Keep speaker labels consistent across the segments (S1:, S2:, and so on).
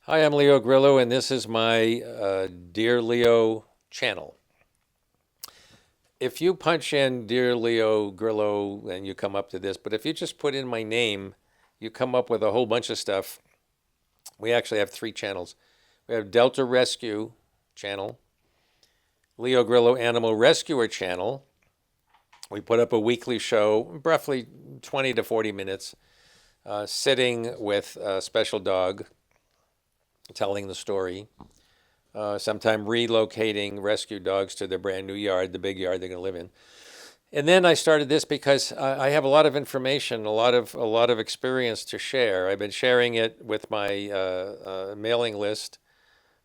S1: Hi, I'm Leo Grillo, and this is my Dear Leo channel. If you punch in Dear Leo Grillo and you come up to this, but if you just put in my name, you come up with a whole bunch of stuff. We actually have three channels. We have Delta Rescue channel, Leo Grillo Animal Rescuer channel. We put up a weekly show, roughly 20 to 40 minutes, sitting with a special dog, telling the story. Sometime relocating rescue dogs to their brand new yard, the big yard they're going to live in. And then I started this because I have a lot of information, a lot of experience to share. I've been sharing it with my mailing list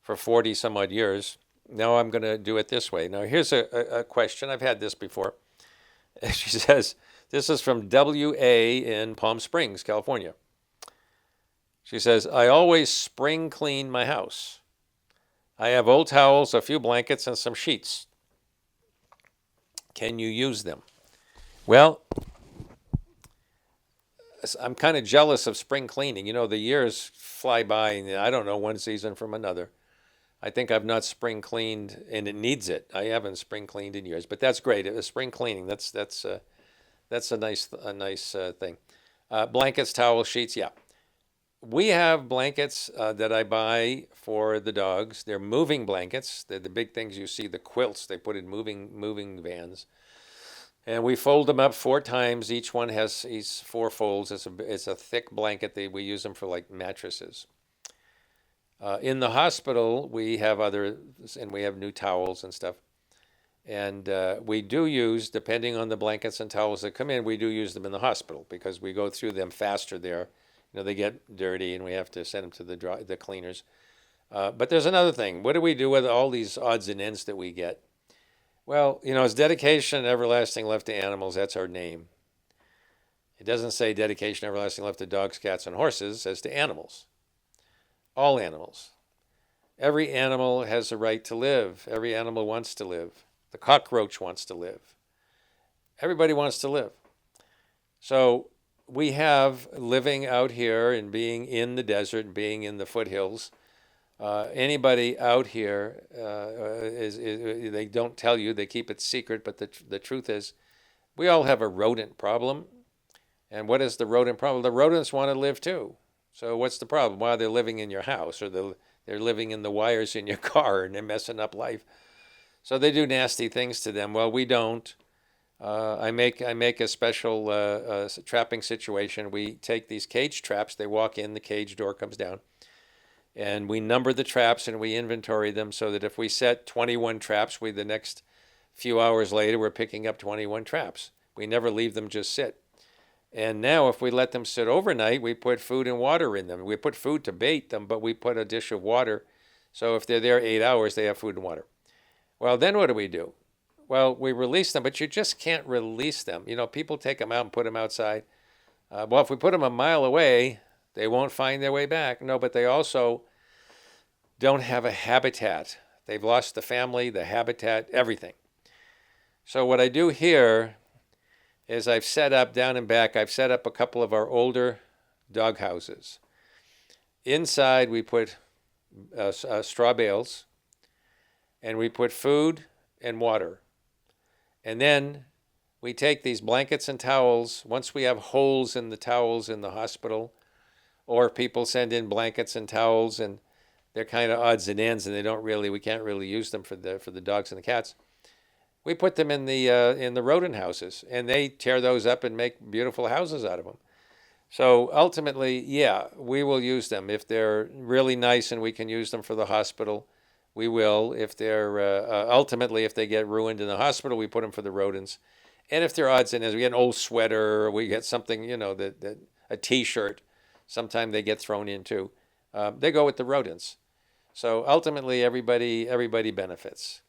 S1: for 40 some odd years. Now I'm going to do it this way. Now here's a question. I've had this before. She says, this is from WA in Palm Springs, California. She says, I always spring clean my house. I have old towels, a few blankets, and some sheets. Can you use them? Well, I'm kind of jealous of spring cleaning. You know, the years fly by, and I don't know one season from another. I think I've not spring cleaned, and it needs it. I haven't spring cleaned in years, but that's great. Spring cleaning. That's a nice thing. Blankets, towels, sheets. Yeah, we have blankets that I buy for the dogs. They're moving blankets. They're the big things you see, the quilts they put in moving vans. And we fold them up four times. Each one has these four folds. It's a thick blanket. We use them for like mattresses. In the hospital, we have others, and we have new towels and stuff. And we do use, depending on the blankets and towels that come in, we do use them in the hospital because we go through them faster there. You know, they get dirty, and we have to send them to the cleaners. But there's another thing. What do we do with all these odds and ends that we get? Well, you know, it's dedication and everlasting love to animals. That's our name. It doesn't say dedication everlasting love to dogs, cats, and horses. It says to animals. All animals. Every animal has a right to live. Every animal wants to live. The cockroach wants to live. Everybody wants to live. So we have living out here and being in the desert and being in the foothills. Anybody out here they don't tell you, they keep it secret, but the truth is we all have a rodent problem. And what is the rodent problem? The rodents want to live too. So what's the problem? Well, they're living in your house, or they're living in the wires in your car, and they're messing up life. So they do nasty things to them. Well, we don't. I make a special trapping situation. We take these cage traps. They walk in, the cage door comes down, and we number the traps and we inventory them so that if we set 21 traps, the next few hours later we're picking up 21 traps. We never leave them just sit. And now, if we let them sit overnight, we put food and water in them. We put food to bait them, but we put a dish of water. So if they're there 8 hours, they have food and water. Well, then what do? Well, we release them, but you just can't release them. You know, people take them out and put them outside. Well, if we put them a mile away, they won't find their way back. No, but they also don't have a habitat. They've lost the family, the habitat, everything. So what I do here is I've set up down and back, I've set up a couple of our older dog houses. Inside we put straw bales, and we put food and water. And then we take these blankets and towels. Once we have holes in the towels in the hospital, or people send in blankets and towels and they're kind of odds and ends, and we can't really use them for the dogs and the cats. We put them in the rodent houses, and they tear those up and make beautiful houses out of them. So ultimately, yeah, we will use them if they're really nice, and we can use them for the hospital. We will. If they're ultimately, if they get ruined in the hospital, we put them for the rodents. And if they're odds and ends, we get an old sweater, or we get something, you know, that a T-shirt. Sometimes they get thrown in too. They go with the rodents. So ultimately, everybody benefits.